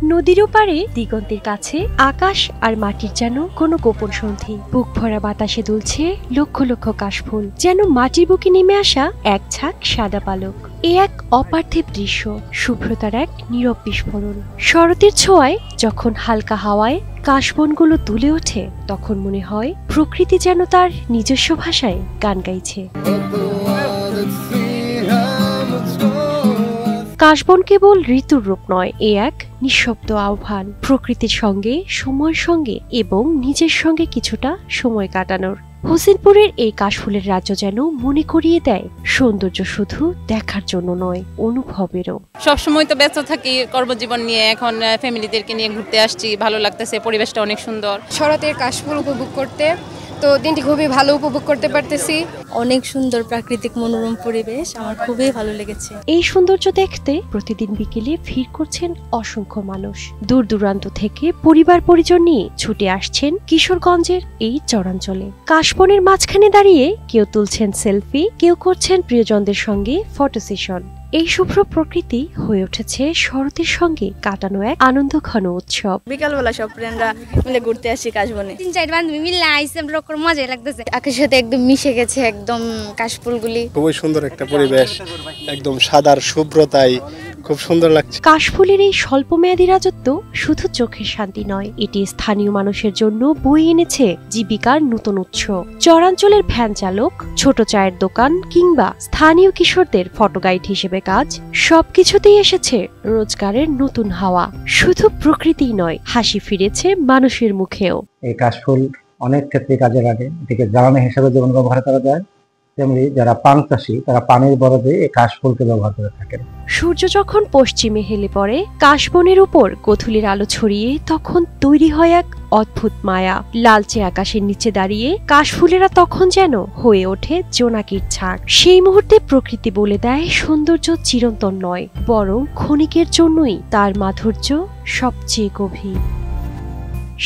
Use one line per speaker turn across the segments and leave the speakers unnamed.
নদীর ওপারে দিগন্তের কাছে আকাশ আর মাটির যেন কোনো গোপন সন্ধি। বুক ভরা বাতাসে দুলছে লক্ষ লক্ষ কাশফুল, যেন মাটির বুকে নেমে আসা এক ঝাঁক সাদা পালক। এ এক অপার্থিব দৃশ্য, শুভ্রতার এক নীরব বিস্ফোরণ। শরতের ছোঁয়ায় যখন হালকা হাওয়ায় কাশবনগুলো দুলে ওঠে, তখন মনে হয় প্রকৃতি যেন তার নিজস্ব ভাষায় গান গাইছে। কাশবন কেবল ঋতুর রূপ নয়, এ এক নিঃশব্দ আহ্বান প্রকৃতির সঙ্গে, সময়ের সঙ্গে এবং নিজের সঙ্গে কিছুটা সময় কাটানোর। হোসেনপুরের এই কাশফুলের রাজ্য যেন মনে করিয়ে দেয় সৌন্দর্য শুধু দেখার জন্য নয়, অনুভবেরও।
সবসময় তো ব্যস্ত থাকি কর্মজীবন নিয়ে, এখন ফ্যামিলিদেরকে নিয়ে ঘুরতে আসছি, ভালো লাগতেছে, পরিবেশটা অনেক সুন্দর।
শরতের কাশফুল উপভোগ করতে তো দিনটি খুবই ভালো উপভোগ করতে পারতেছি।
অনেক সুন্দর প্রাকৃতিক মনোরম পরিবেশ, আমার খুবই ভালো লেগেছে।
এই সৌন্দর্য দেখতে প্রতিদিন বিকেলে ভিড় করছেন অসংখ্য মানুষ। দূর দূরান্ত থেকে পরিবার পরিজন নিয়ে ছুটে আসছেন কিশোরগঞ্জের এই চরাঞ্চলে। কাশবনের মাঝখানে দাঁড়িয়ে কেউ তুলছেন সেলফি, কেউ করছেন প্রিয়জনদের সঙ্গে ফটো সেশন। এই শুভ্র প্রকৃতি হয়ে উঠেছে শরতের সঙ্গে কাটানো এক আনন্দ ঘন উৎসব।
বিকালবেলা সব ফ্রেন্ডরা মিলে ঘুরতে আসি কাশবনে।
3-4 বান্ধবী মিলে আইসে, আমরা মজাই লাগতেছে। আকাশের সাথে একদম মিশে গেছে একদম কাশফুলগুলি।
খুবই সুন্দর একটা পরিবেশ, একদম সাদার শুভ্রতায় খুব সুন্দর লাগছে।
কাশফুলের এই স্বল্পমেয়াদী রাজত্ব শুধু চোখের শান্তি নয়, এটি স্থানীয় মানুষের জন্য বয়ে এনেছে জীবিকার নতুন উৎস। চরাঞ্চলের ভ্যান চালক, ছোট চায়ের দোকান কিংবা স্থানীয় কিশোরদের ফটো গাইড হিসেবে কাজ, সবকিছুতেই এসেছে রোজগারের নতুন হাওয়া। শুধু প্রকৃতিই নয়, হাসি ফিরেছে মানুষের মুখেও।
এই কাশফুল অনেক ক্ষেত্রে কাজে লাগে, এটিকে জ্বালানি হিসেবে যেমন ব্যবহার করা যায়, তেমনি যারা পান চাষী তারা পানির বরজে এই কাশফুলকে ব্যবহার করে থাকেন।
সূর্য যখন পশ্চিমে হেলে পড়ে কাশবনের উপর গোধূলির আলো ছড়িয়ে, তখন তৈরি হয় এক অদ্ভুত মায়া। লালচে আকাশের নিচে দাঁড়িয়ে কাশফুলেরা তখন যেন হয়ে ওঠে জোনাকির ছাক। সেই মুহূর্তে প্রকৃতি বলে দেয় সৌন্দর্য চিরন্তন নয়, বরং ক্ষণিকের জন্যই তার মাধুর্য সবচেয়ে গভীর।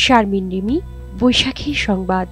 শারমিন রিমি, বৈশাখী সংবাদ।